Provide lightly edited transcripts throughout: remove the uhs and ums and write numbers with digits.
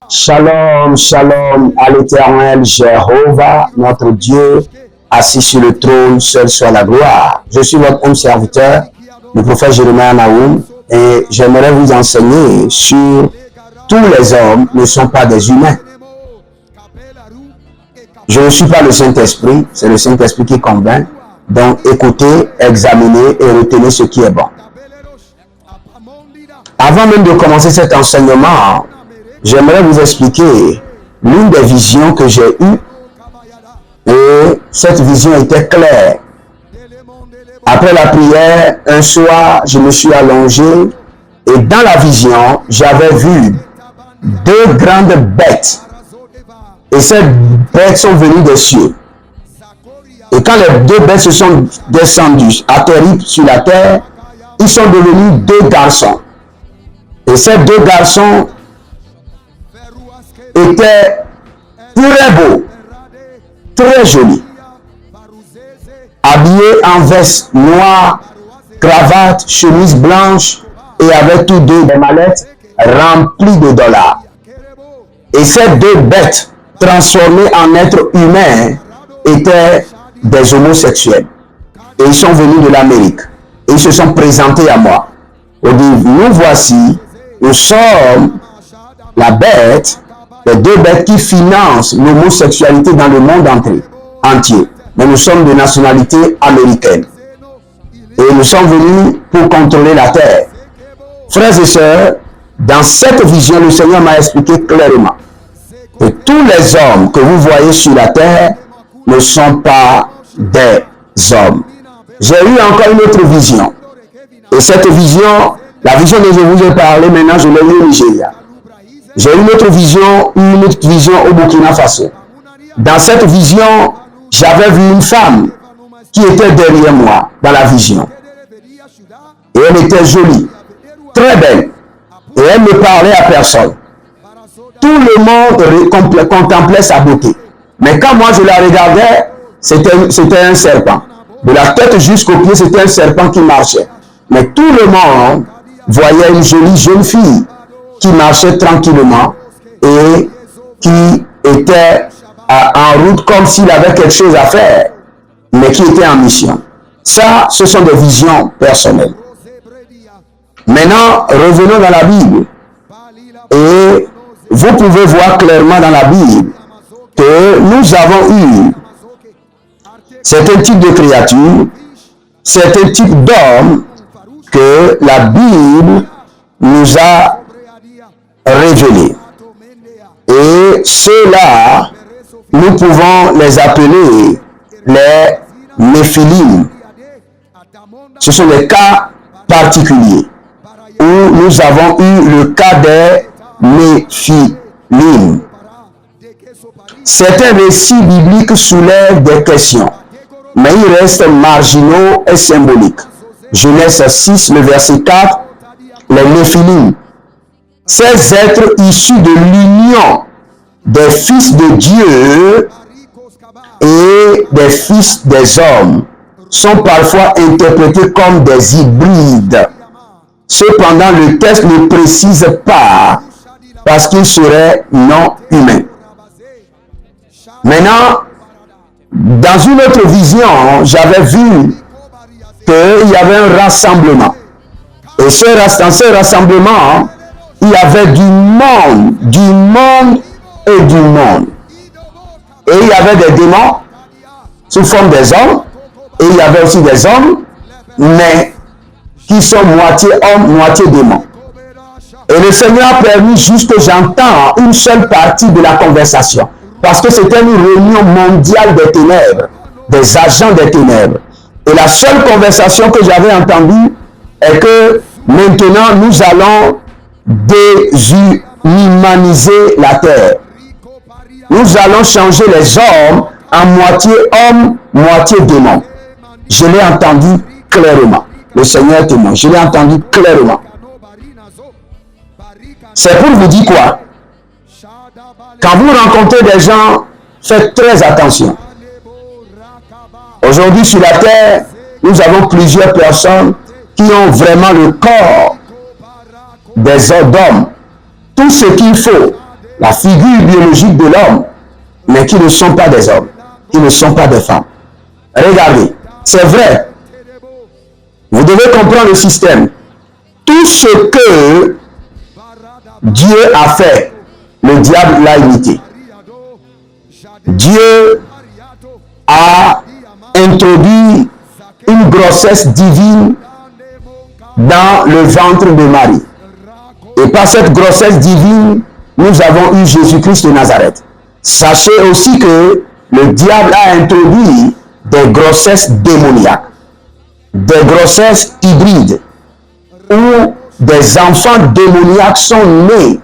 Shalom, shalom à l'Éternel Jéhovah, notre Dieu, assis sur le trône, seul soit la gloire. Je suis votre homme serviteur, le prophète Jérémie Naoum, et j'aimerais vous enseigner sur tous les hommes ne sont pas des humains. Je ne suis pas le Saint-Esprit, c'est le Saint-Esprit qui convainc. Donc écoutez, examinez et retenez ce qui est bon. Avant même de commencer cet enseignement, j'aimerais vous expliquer l'une des visions que j'ai eues. Et cette vision était claire. Après la prière, un soir, je me suis allongé et dans la vision, j'avais vu deux grandes bêtes. Et ces bêtes sont venues des cieux. Et quand les deux bêtes se sont descendues, atterries sur la terre, ils sont devenus deux garçons. Et ces deux garçons étaient très beaux, très jolis, habillés en veste noire, cravate, chemise blanche et avec tous deux des mallettes remplies de dollars. Et ces deux bêtes transformées en êtres humains étaient des homosexuels. Et ils sont venus de l'Amérique. Et ils se sont présentés à moi. On dit, nous voici, nous sommes la bête, les deux bêtes qui financent l'homosexualité dans le monde entier. Mais nous sommes de nationalité américaine. Et nous sommes venus pour contrôler la terre. Frères et sœurs, dans cette vision, le Seigneur m'a expliqué clairement que tous les hommes que vous voyez sur la terre ne sont pas des hommes. J'ai eu encore une autre vision. Et cette vision, la vision dont je vous ai parlé, maintenant je l'ai eu au Nigeria. J'ai eu une autre vision au Burkina Faso. Dans cette vision, j'avais vu une femme qui était derrière moi dans la vision. Et elle était jolie, très belle. Et elle ne parlait à personne. Tout le monde contemplait sa beauté. Mais quand moi je la regardais, c'était un serpent. De la tête jusqu'aux pieds, c'était un serpent qui marchait. Mais tout le monde voyait une jolie jeune fille qui marchait tranquillement et qui était en route comme s'il avait quelque chose à faire, mais qui était en mission. Ça, ce sont des visions personnelles. Maintenant, revenons dans la Bible. Et vous pouvez voir clairement dans la Bible que nous avons eu certains types de créatures, certains types d'hommes que la Bible nous a révélés. Et ceux-là, nous pouvons les appeler les Néphilim. Ce sont des cas particuliers où nous avons eu le cas des Néphilim. Certains récits bibliques soulèvent des questions, mais ils restent marginaux et symboliques. Genèse 6, le verset 4, les Néphilim, ces êtres issus de l'union des fils de Dieu et des fils des hommes, sont parfois interprétés comme des hybrides. Cependant, le texte ne précise pas parce qu'ils seraient non humains. Maintenant, dans une autre vision, j'avais vu qu'il y avait un rassemblement. Et dans ce rassemblement, il y avait du monde et du monde. Et il y avait des démons sous forme des hommes, et il y avait aussi des hommes, mais qui sont moitié hommes, moitié démons. Et le Seigneur a permis juste que j'entende une seule partie de la conversation, parce que c'était une réunion mondiale des ténèbres, des agents des ténèbres. Et la seule conversation que j'avais entendue est que maintenant nous allons déshumaniser la terre. Nous allons changer les hommes en moitié homme, moitié démon. Je l'ai entendu clairement. Le Seigneur est témoin. Je l'ai entendu clairement. C'est pour vous dire quoi? Quand vous rencontrez des gens, faites très attention. Aujourd'hui sur la terre, nous avons plusieurs personnes qui ont vraiment le corps des hommes. Tout ce qu'il faut, la figure biologique de l'homme, mais qui ne sont pas des hommes, qui ne sont pas des femmes. Regardez, c'est vrai. Vous devez comprendre le système. Tout ce que Dieu a fait, le diable l'a imité. Dieu a introduit une grossesse divine dans le ventre de Marie. Et par cette grossesse divine, nous avons eu Jésus-Christ de Nazareth. Sachez aussi que le diable a introduit des grossesses démoniaques, des grossesses hybrides, où des enfants démoniaques sont nés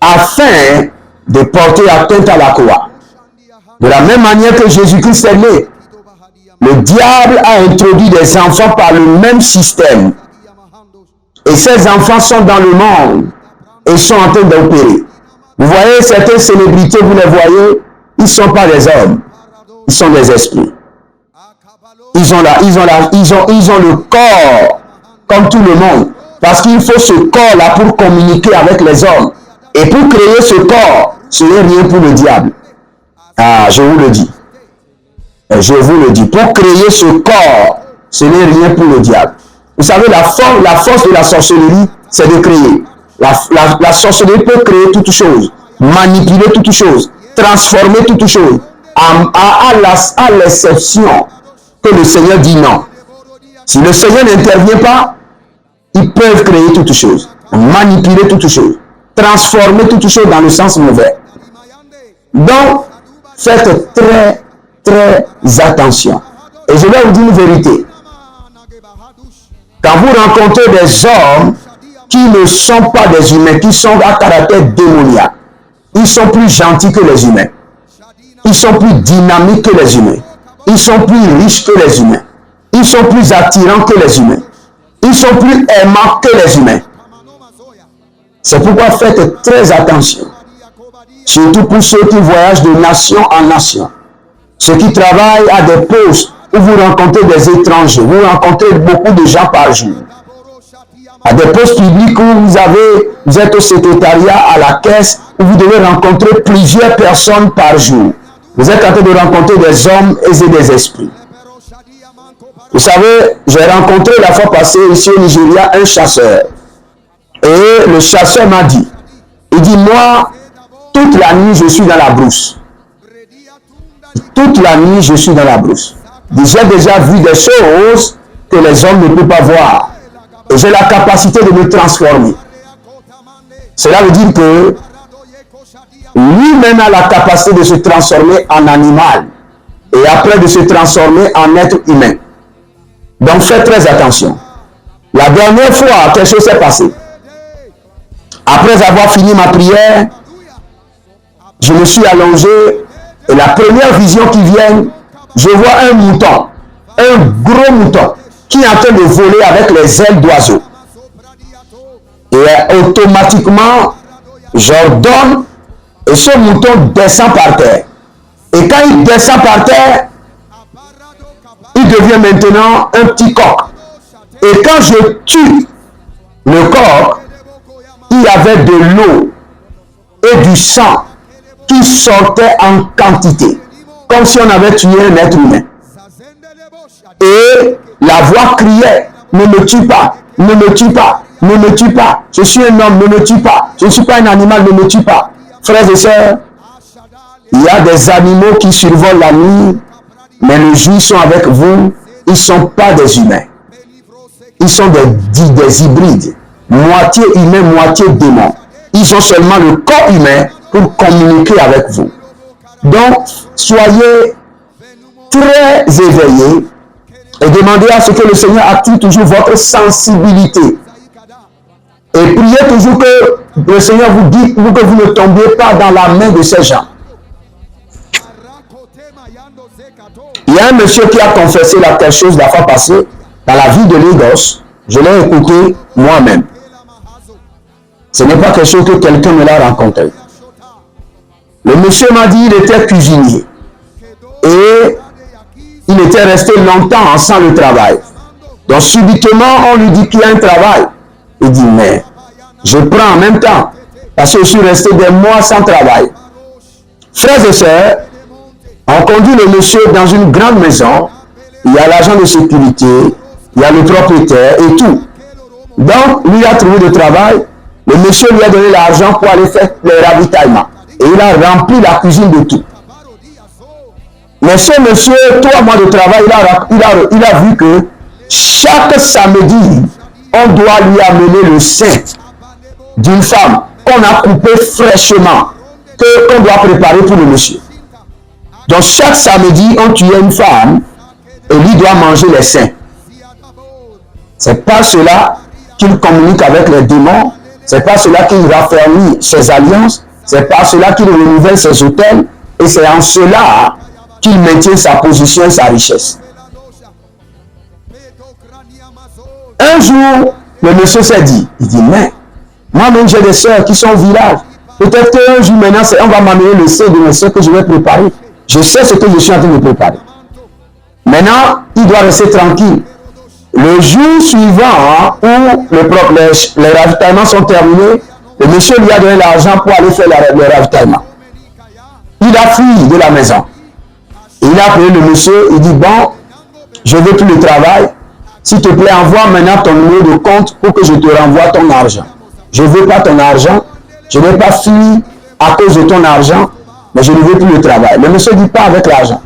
afin de porter atteinte à la croix. De la même manière que Jésus-Christ est né, le diable a introduit des enfants par le même système. Et ces enfants sont dans le monde et sont en train d'opérer. Vous voyez certaines célébrités, vous les voyez, ils ne sont pas des hommes, ils sont des esprits. Ils ont le corps comme tout le monde. Parce qu'il faut ce corps-là pour communiquer avec les hommes. Et pour créer ce corps, ce n'est rien pour le diable. Ah, je vous le dis. Je vous le dis. Pour créer ce corps, ce n'est rien pour le diable. Vous savez, la force de la sorcellerie, c'est de créer. La sorcellerie peut créer toutes choses, manipuler toutes choses, transformer toutes choses, à l'exception que le Seigneur dit non. Si le Seigneur n'intervient pas, ils peuvent créer toutes choses, manipuler toutes choses, transformer toutes choses dans le sens mauvais. Donc, faites très, très attention. Et je vais vous dire une vérité. Quand vous rencontrez des hommes qui ne sont pas des humains, qui sont à caractère démoniaque, ils sont plus gentils que les humains. Ils sont plus dynamiques que les humains. Ils sont plus riches que les humains. Ils sont plus attirants que les humains. Ils sont plus aimants que les humains. C'est pourquoi faites très attention. Surtout pour ceux qui voyagent de nation en nation. Ceux qui travaillent à des postes où vous rencontrez des étrangers. Vous rencontrez beaucoup de gens par jour. À des postes publics où vous êtes au secrétariat, à la caisse, où vous devez rencontrer plusieurs personnes par jour. Vous êtes en train de rencontrer des hommes et des esprits. Vous savez, j'ai rencontré la fois passée ici au Nigeria un chasseur. Et le chasseur m'a dit, il dit, moi, toute la nuit, je suis dans la brousse. Toute la nuit, je suis dans la brousse. J'ai déjà vu des choses que les hommes ne peuvent pas voir. Et j'ai la capacité de me transformer. Cela veut dire que lui-même a la capacité de se transformer en animal. Et après de se transformer en être humain. Donc faites très attention. La dernière fois, quelque chose s'est passé. Après avoir fini ma prière, je me suis allongé et la première vision qui vient, je vois un mouton, un gros mouton, qui est en train de voler avec les ailes d'oiseau. Et automatiquement, j'ordonne et ce mouton descend par terre. Et quand il descend par terre, il devient maintenant un petit coq. Et quand je tue le coq, il y avait de l'eau et du sang qui sortait en quantité, comme si on avait tué un être humain. Et la voix criait, ne me tue pas, ne me tue pas, ne me tue pas, je suis un homme, ne me tue pas, je ne suis pas un animal, ne me tue pas. Frères et sœurs, il y a des animaux qui survolent la nuit, mais le jour ils sont avec vous, ils ne sont pas des humains. Ils sont des hybrides, moitié humain, moitié démon. Ils ont seulement le corps humain pour communiquer avec vous. Donc, soyez très éveillés et demandez à ce que le Seigneur active toujours votre sensibilité. Et priez toujours que le Seigneur vous dise pour que vous ne tombiez pas dans la main de ces gens. Il y a un monsieur qui a confessé quelque chose la fois passée dans la vie de Lagos. Je l'ai écouté moi-même. Ce n'est pas quelque chose que quelqu'un me l'a rencontré. Le monsieur m'a dit qu'il était cuisinier. Et il était resté longtemps sans le travail. Donc subitement, on lui dit qu'il y a un travail. Il dit, mais je prends en même temps. Parce que je suis resté des mois sans travail. Frères et sœurs, on conduit le monsieur dans une grande maison. Il y a l'agent de sécurité, il y a le propriétaire et tout. Donc, lui a trouvé du travail. Le monsieur lui a donné l'argent pour aller faire le ravitaillement. Et il a rempli la cuisine de tout. Mais ce monsieur, 3 mois de travail, il a vu que chaque samedi, on doit lui amener le sein d'une femme qu'on a coupé fraîchement, qu'on doit préparer pour le monsieur. Donc chaque samedi, on tuait une femme et lui doit manger les seins. C'est pas cela qu'il communique avec les démons, c'est pas cela qu'il raffermit ses alliances, c'est pas cela qu'il renouvelle ses hôtels, et c'est en cela qu'il maintient sa position et sa richesse. Un jour, le monsieur s'est dit, il dit, mais moi-même j'ai des soeurs qui sont au village. Peut-être qu'un jour maintenant, on va m'amener le sein de mes soeurs que je vais préparer. Je sais ce que je suis en train de préparer. Maintenant, il doit rester tranquille. Le jour suivant, où les ravitaillements sont terminés, le monsieur lui a donné l'argent pour aller faire le ravitaillement. Il a fui de la maison. Il a appelé le monsieur, il dit, bon, je ne veux plus le travail. S'il te plaît, envoie maintenant ton numéro de compte pour que je te renvoie ton argent. Je ne veux pas ton argent. Je n'ai pas fui à cause de ton argent, mais je ne veux plus le travail. Le monsieur dit pas avec l'argent.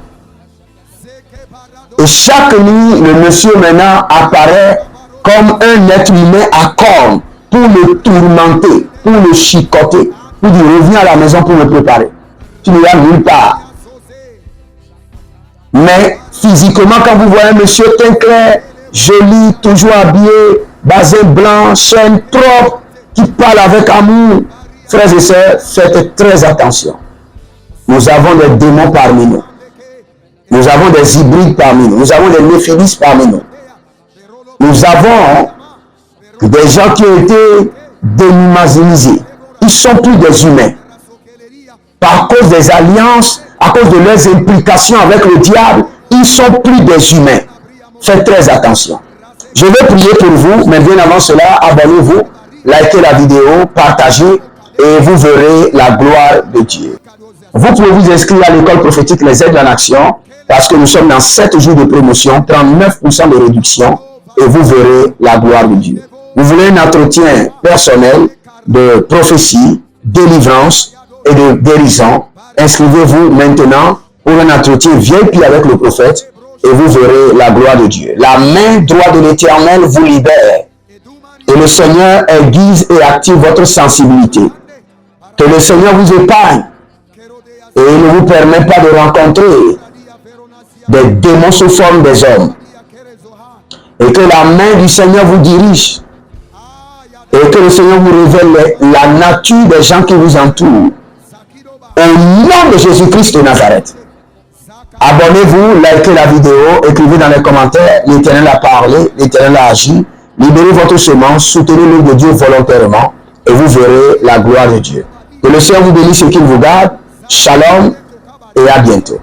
Et chaque nuit, le monsieur maintenant apparaît comme un être humain à cornes pour le tourmenter, pour le chicoter, pour dire reviens à la maison pour me préparer. Tu ne vas nulle part. Mais physiquement, quand vous voyez un monsieur teint clair, joli, toujours habillé, basin blanc, chaîne propre, qui parle avec amour, frères et sœurs, faites très attention. Nous avons des démons parmi nous. Nous avons des hybrides parmi nous. Nous avons des néphilis parmi nous. Nous avons des gens qui ont été déhumanisés. Ils ne sont plus des humains. Par cause des alliances, à cause de leurs implications avec le diable, ils ne sont plus des humains. Faites très attention. Je vais prier pour vous, mais bien avant cela, abonnez-vous, likez la vidéo, partagez et vous verrez la gloire de Dieu. Vous pouvez vous inscrire à l'école prophétique Les Aides en Action parce que nous sommes dans 7 jours de promotion, 39% de réduction et vous verrez la gloire de Dieu. Vous voulez un entretien personnel de prophétie, délivrance et de guérison, inscrivez-vous maintenant pour un entretien VIP avec le prophète et vous verrez la gloire de Dieu. La main droite de l'Éternel vous libère et le Seigneur aiguise et active votre sensibilité. Que le Seigneur vous épargne et il ne vous permet pas de rencontrer des démons sous forme des hommes. Et que la main du Seigneur vous dirige. Et que le Seigneur vous révèle la nature des gens qui vous entourent. Au nom de Jésus-Christ de Nazareth. Abonnez-vous, likez la vidéo, écrivez dans les commentaires, l'Éternel a parlé, l'Éternel a agi, Libérez votre semence, soutenez l'œuvre de Dieu volontairement et vous verrez la gloire de Dieu. Que le Seigneur vous bénisse et qu'il vous garde. Shalom et à bientôt.